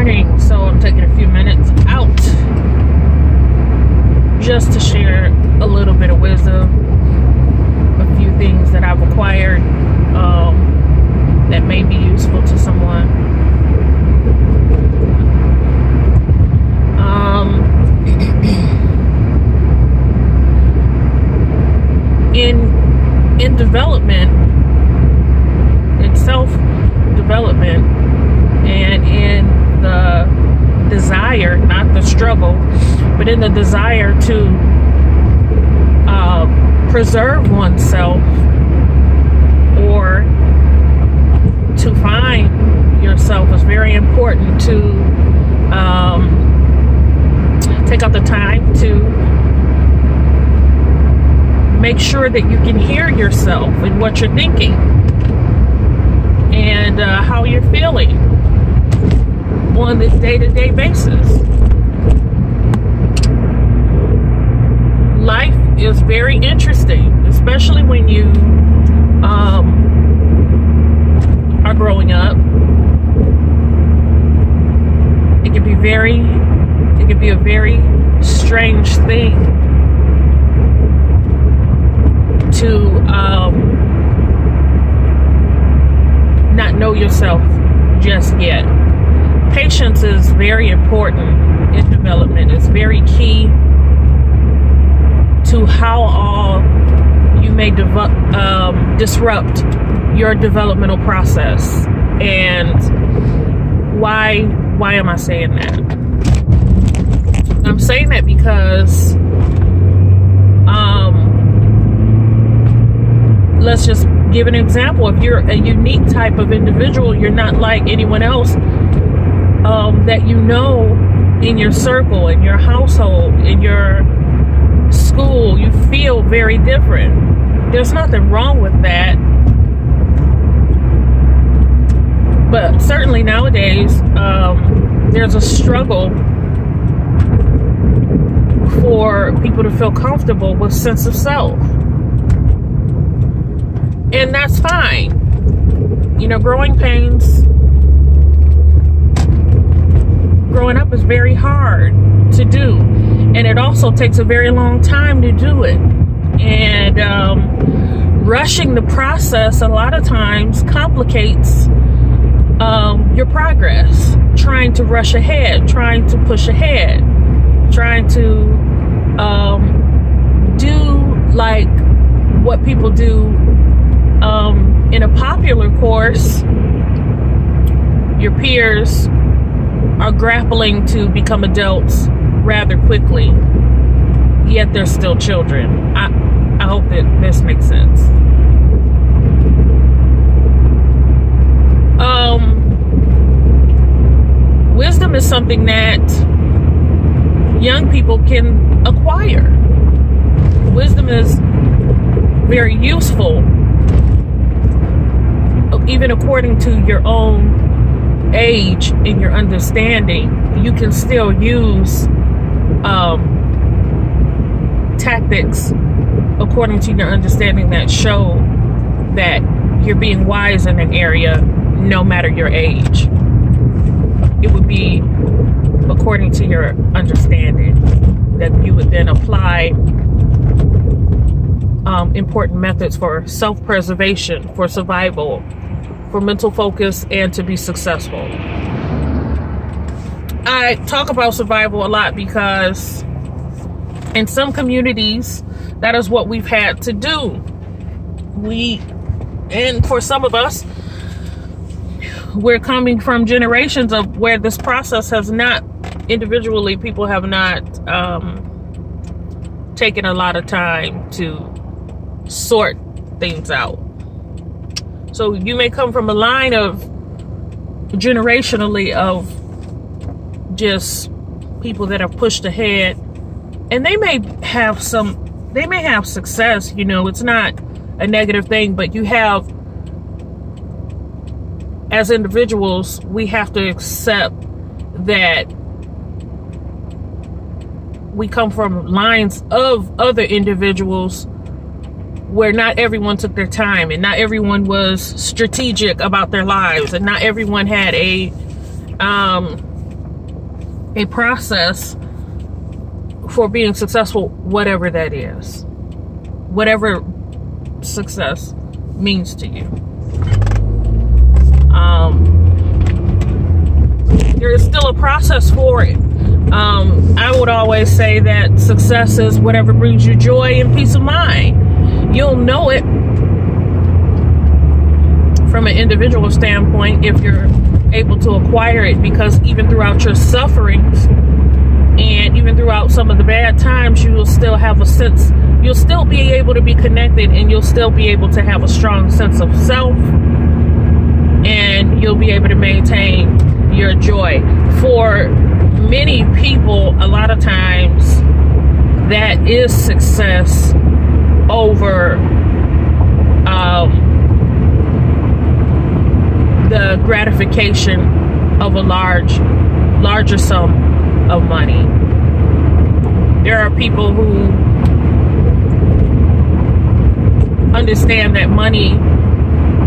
morning, so I'm taking a few minutes out just to share a little bit of wisdom, a few things that I've acquired that may be useful to someone. In development, in self-development, and in the desire, not the struggle, but in the desire to preserve oneself or to find yourself, is very important to take out the time to make sure that you can hear yourself and what you're thinking and how you're feeling on this day-to-day basis. Life is very interesting, especially when you are growing up. It can be a very strange thing to not know yourself just yet. Patience is very important in development. It's very key to how all you may disrupt your developmental process. And why am I saying that? I'm saying that because let's just give an example. If you're a unique type of individual, you're not like anyone else that you know in your circle, in your household, in your school. You feel very different. There's nothing wrong with that. But certainly nowadays, there's a struggle for people to feel comfortable with sense of self. And that's fine. You know, growing pains, growing up is very hard to do. And it also takes a very long time to do it. And rushing the process a lot of times complicates your progress. Trying to rush ahead, trying to push ahead, trying to do like what people do in a popular course. Your peers are grappling to become adults rather quickly, yet they're still children. I hope that this makes sense. Wisdom is something that young people can acquire. Wisdom is very useful, even according to your own age and your understanding. You can still use tactics according to your understanding that show that you're being wise in an area, no matter your age. It would be according to your understanding that you would then apply important methods for self-preservation, for survival, for mental focus, and to be successful. I talk about survival a lot because in some communities, that is what we've had to do. And for some of us, we're coming from generations of where this process has not, individually, people have not taken a lot of time to sort things out. So you may come from a line of generationally of just people that have pushed ahead, and they may have success. You know, it's not a negative thing, but you have, as individuals, we have to accept that we come from lines of other individuals where not everyone took their time, and not everyone was strategic about their lives, and not everyone had a a process for being successful, whatever that is, whatever success means to you. There is still a process for it. I would always say that success is whatever brings you joy and peace of mind. You'll know it from an individual standpoint if you're able to acquire it, because even throughout your sufferings and even throughout some of the bad times, you will still have a sense, you'll still be able to be connected, and you'll still be able to have a strong sense of self, and you'll be able to maintain your joy. For many people, a lot of times that is success over the gratification of a larger sum of money. There are people who understand that money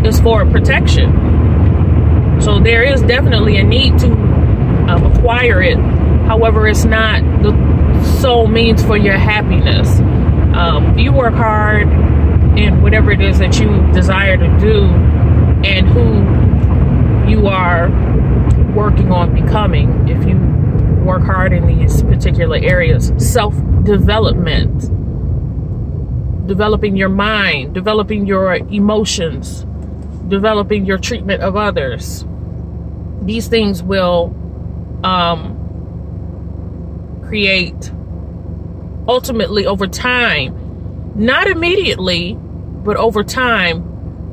is for protection. So there is definitely a need to acquire it. However, it's not the sole means for your happiness. You work hard in whatever it is that you desire to do and who you are working on becoming. If you work hard in these particular areas, self-development, developing your mind, developing your emotions, developing your treatment of others, these things will create, ultimately over time, not immediately, but over time,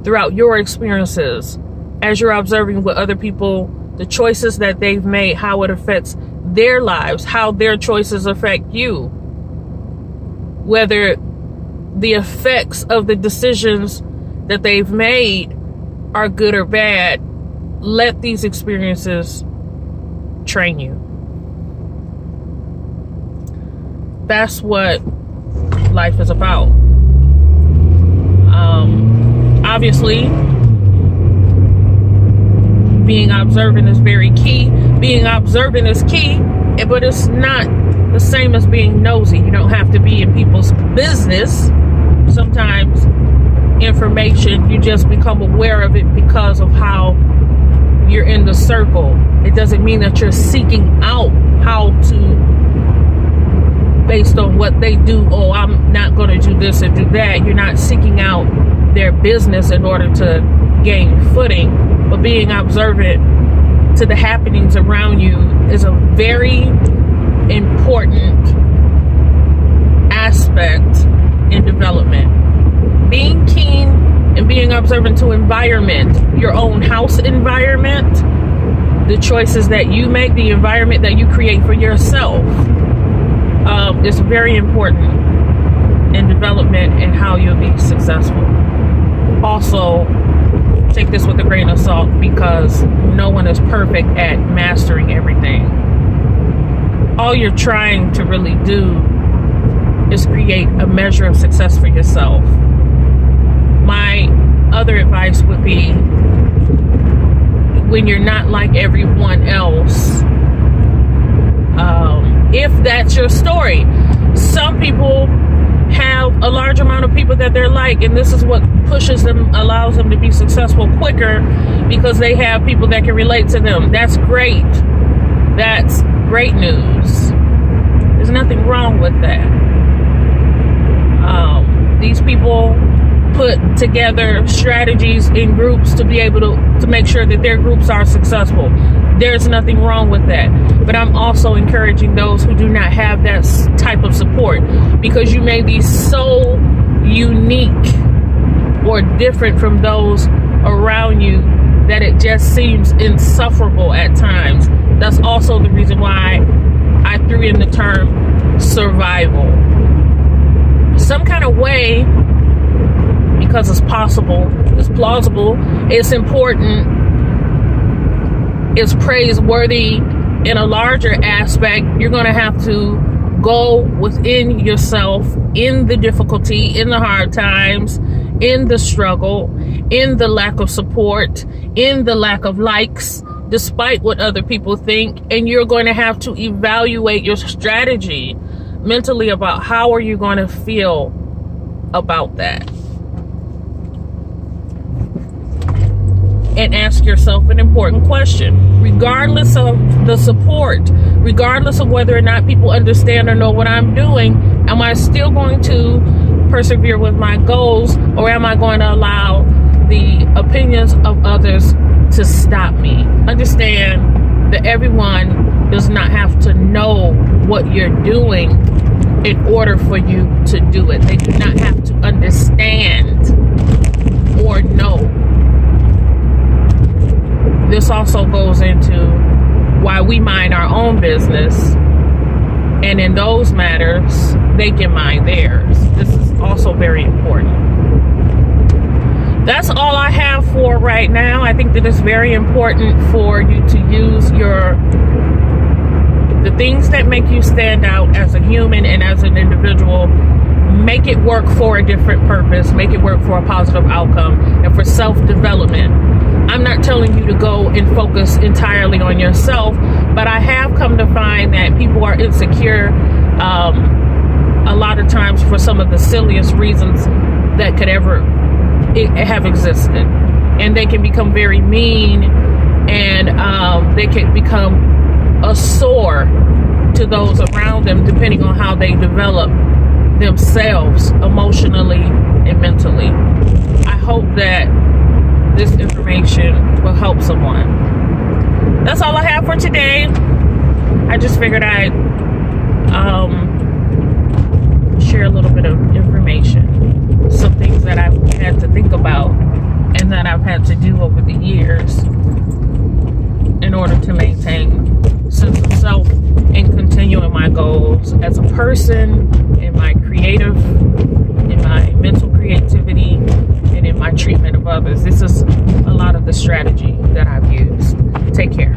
throughout your experiences, as you're observing with other people, the choices that they've made, how it affects their lives, how their choices affect you, whether the effects of the decisions that they've made are good or bad. Let these experiences train you. That's what life is about. Obviously, being observant is very key. Being observant is key, but it's not the same as being nosy. You don't have to be in people's business. Sometimes information, you just become aware of it because of how you're in the circle. It doesn't mean that you're seeking out how to, based on what they do, oh, I'm not going to do this or do that. You're not seeking out their business in order to gain footing. But being observant to the happenings around you is a very important aspect in development. Being keen and being observant to environment, your own house environment, the choices that you make, the environment that you create for yourself, is very important in development and how you'll be successful. Also, take this with a grain of salt, because no one is perfect at mastering everything. All you're trying to really do is create a measure of success for yourself. My other advice would be, when you're not like everyone else, if that's your story, some people have a large amount of people that they're like, and this is what pushes them, allows them to be successful quicker, because they have people that can relate to them. That's great. That's great news. There's nothing wrong with that. These people put together strategies in groups to be able to make sure that their groups are successful. There's nothing wrong with that. But I'm also encouraging those who do not have that type of support, because you may be so unique or different from those around you that it just seems insufferable at times. That's also the reason why I threw in the term survival. Some kind of way, because it's possible, it's plausible, it's important, it's praiseworthy in a larger aspect. You're going to have to go within yourself in the difficulty, in the hard times, in the struggle, in the lack of support, in the lack of likes, despite what other people think, and you're going to have to evaluate your strategy mentally about how are you going to feel about that. And ask yourself an important question. Regardless of the support, regardless of whether or not people understand or know what I'm doing, am I still going to persevere with my goals, or am I going to allow the opinions of others to stop me? Understand that everyone does not have to know what you're doing in order for you to do it. They do not have to understand or know. This also goes into why we mind our own business, and in those matters, they can mind theirs. This is also very important. That's all I have for right now. I think that it's very important for you to use the things that make you stand out as a human and as an individual. Make it work for a different purpose. Make it work for a positive outcome and for self-development. I'm not telling you to go and focus entirely on yourself, but I have come to find that people are insecure a lot of times for some of the silliest reasons that could ever have existed. And they can become very mean, and they can become a sore to those around them, depending on how they develop themselves emotionally and mentally. I hope that this information will help someone. That's all I have for today. I just figured I'd share a little bit of information, some things that I've had to think about and that I've had to do over the years in order to maintain sense of self and continuing my goals as a person, in my creative, in my mental creativity, and in my treatment of others. This is a lot of the strategy that I've used. Take care.